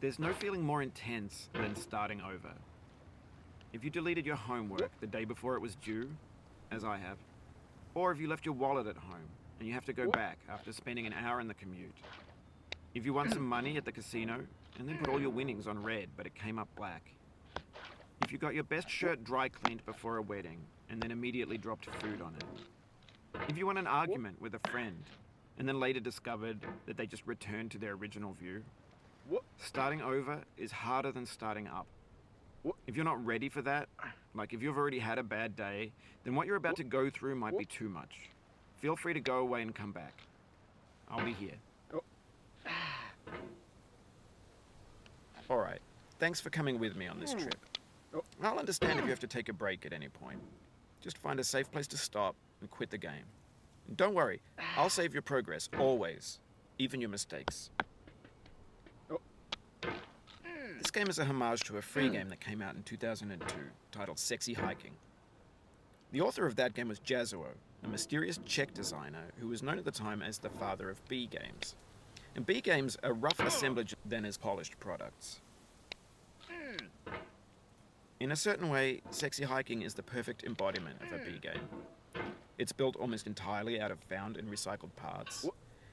There's no feeling more intense than starting over. If you deleted your homework the day before it was due, as I have, or if you left your wallet at home and you have to go back after spending an hour in the commute. If you won some money at the casino and then put all your winnings on red but it came up black. If you got your best shirt dry cleaned before a wedding and then immediately dropped food on it. If you won an argument with a friend and then later discovered that they just returned to their original view. Starting over is harder than starting up. If you're not ready for that, like if you've already had a bad day, then what you're about to go through might be too much. Feel free to go away and come back. I'll be here. Alright, thanks for coming with me on this trip. I'll understand if you have to take a break at any point. Just find a safe place to stop and quit the game. And don't worry, I'll save your progress, always. Even your mistakes. This game is a homage to a free game that came out in 2002, titled Sexy Hiking. The author of that game was Jazuo, a mysterious Czech designer who was known at the time as the father of B games. And B games are rough assemblage than as polished products. In a certain way, Sexy Hiking is the perfect embodiment of a B game. It's built almost entirely out of found and recycled parts,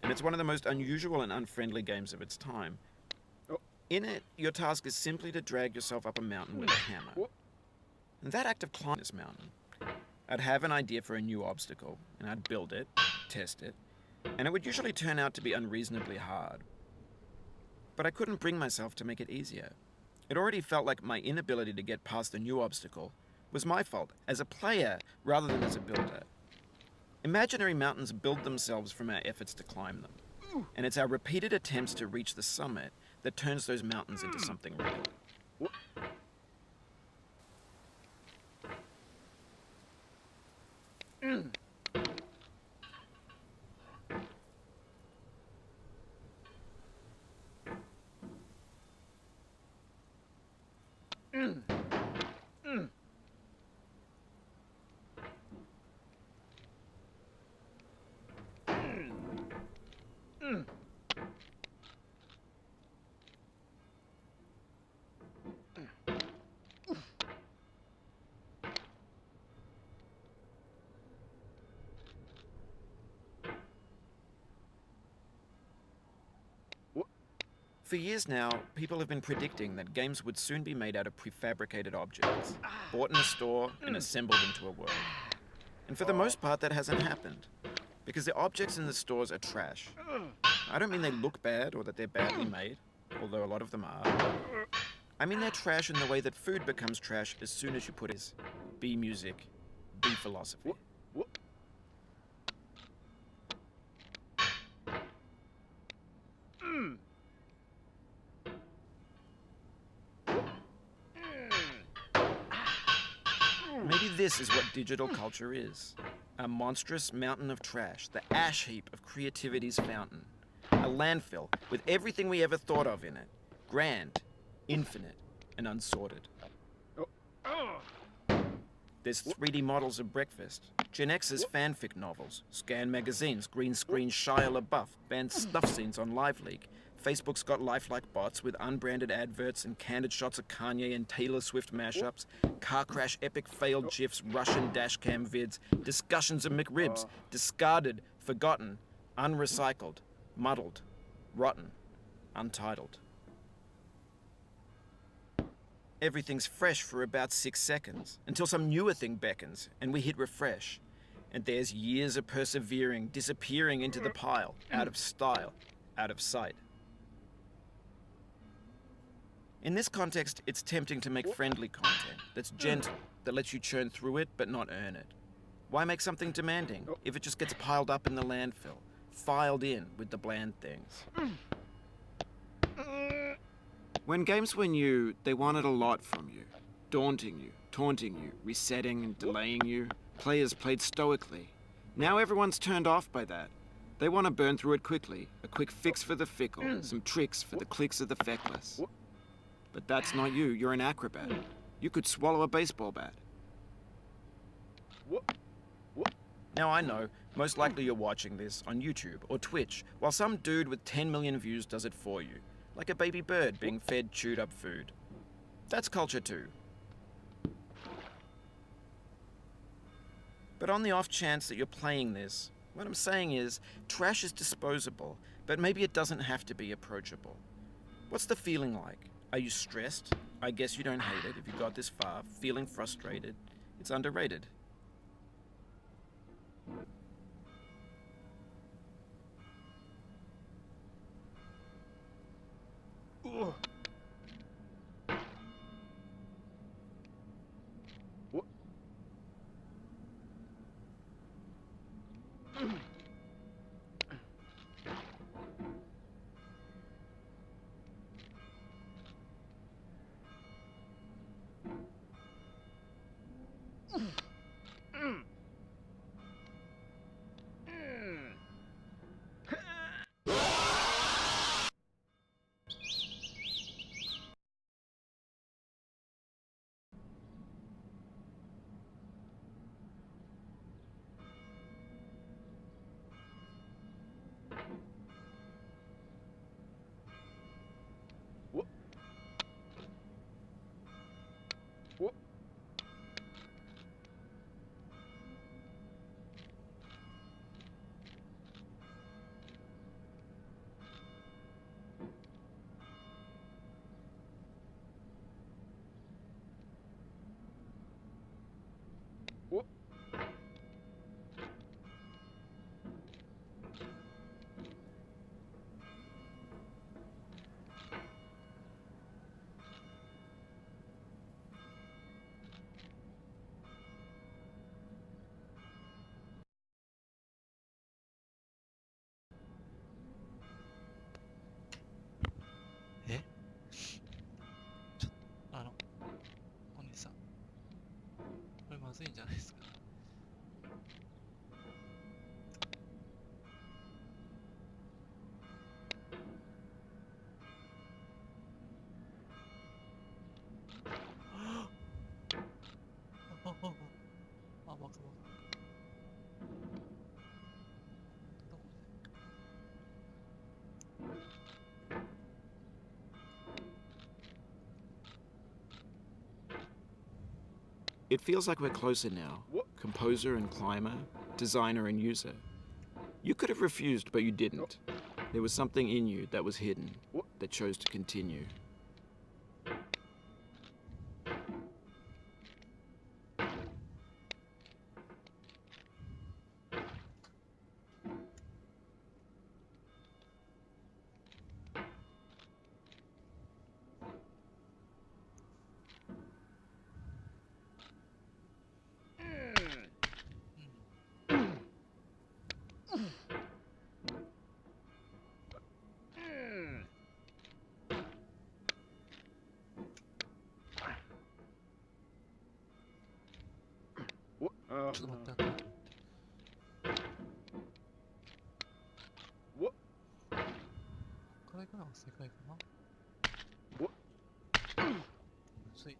and it's one of the most unusual and unfriendly games of its time. In it, your task is simply to drag yourself up a mountain with a hammer. And that act of climbing this mountain, I'd have an idea for a new obstacle, and I'd build it, test it, and it would usually turn out to be unreasonably hard. But I couldn't bring myself to make it easier. It already felt like my inability to get past the new obstacle was my fault as a player rather than as a builder. Imaginary mountains build themselves from our efforts to climb them, and it's our repeated attempts to reach the summit that turns those mountains into something real. For years now, people have been predicting that games would soon be made out of prefabricated objects, bought in a store and assembled into a world. And for the most part, that hasn't happened, because the objects in the stores are trash. I don't mean they look bad or that they're badly made, although a lot of them are. I mean they're trash in the way that food becomes trash as soon as you put it. B music, B philosophy. Maybe this is what digital culture is. A monstrous mountain of trash, the ash heap of creativity's fountain. A landfill with everything we ever thought of in it. Grand, infinite, and unsorted. There's 3D models of breakfast, Gen X's fanfic novels, scan magazines, green screen Shia LaBeouf, banned snuff scenes on LiveLeak. Facebook's got lifelike bots with unbranded adverts and candid shots of Kanye and Taylor Swift mashups, car crash epic failed GIFs, Russian dashcam vids, discussions of McRibs, discarded, forgotten, unrecycled, muddled, rotten, untitled. Everything's fresh for about 6 seconds, until some newer thing beckons, and we hit refresh. And there's years of persevering, disappearing into the pile, out of style, out of sight. In this context, it's tempting to make friendly content that's gentle, that lets you churn through it but not earn it. Why make something demanding if it just gets piled up in the landfill, filed in with the bland things? When games were new, they wanted a lot from you. Daunting you, taunting you, resetting and delaying you. Players played stoically. Now everyone's turned off by that. They want to burn through it quickly. A quick fix for the fickle, some tricks for the clicks of the feckless. But that's not you. You're an acrobat. You could swallow a baseball bat. Now I know, most likely you're watching this on YouTube or Twitch, while some dude with 10 million views does it for you. like a baby bird being fed chewed up food. That's culture too. But on the off chance that you're playing this, what I'm saying is, trash is disposable, but maybe it doesn't have to be approachable. What's the feeling like? Are you stressed? I guess you don't hate it if you got this far. Feeling frustrated? It's underrated. Ugh. What? What? What? What? It feels like we're closer now. What? Composer and climber, designer and user. You could have refused, but you didn't. There was something in you that was hidden, What? that chose to continue. What? ちょっと待って。What? これからは正解かな。 What? むずいな。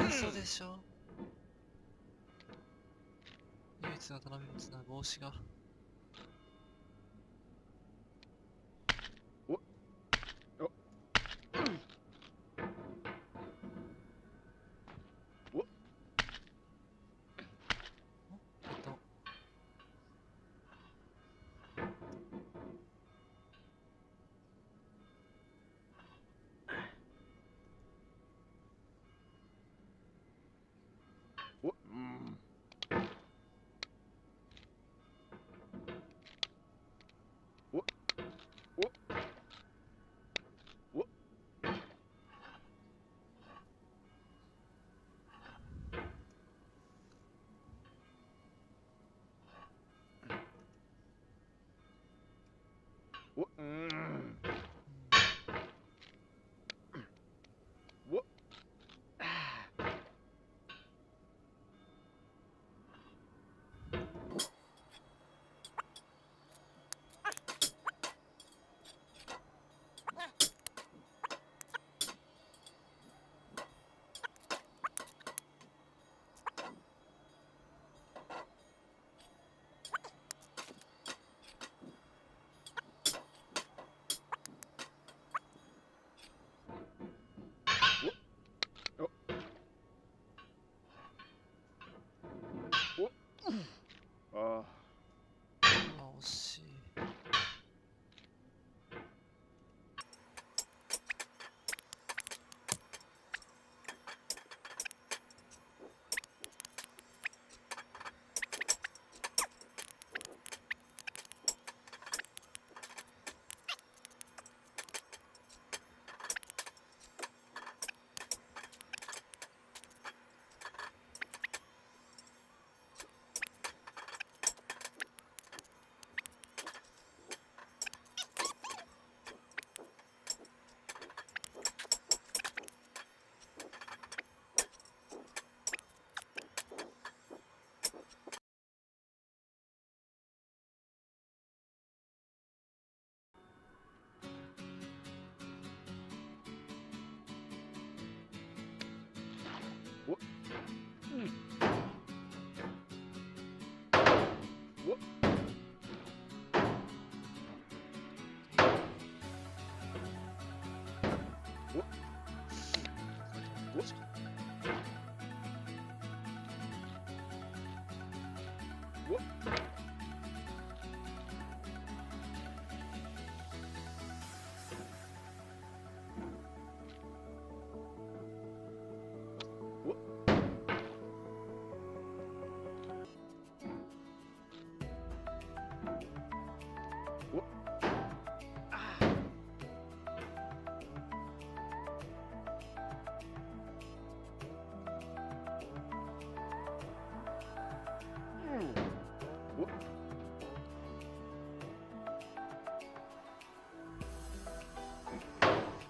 嘘でしょ。唯一の頼み物な帽子が。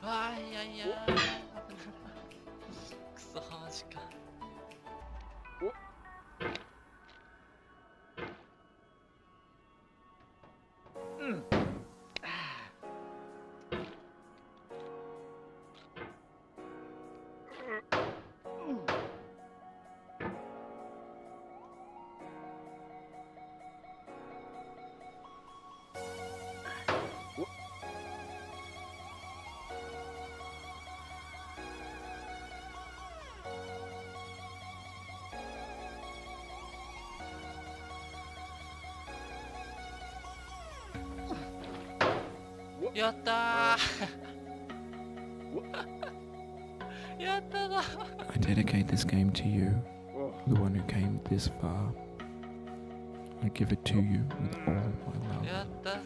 あーいやいやクソマジか。やったーやったぞ I dedicate this game to you, the one who came this far. I give it to you with all my love. やったぞ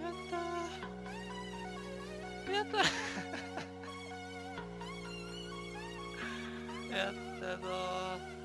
やったーやったやったぞー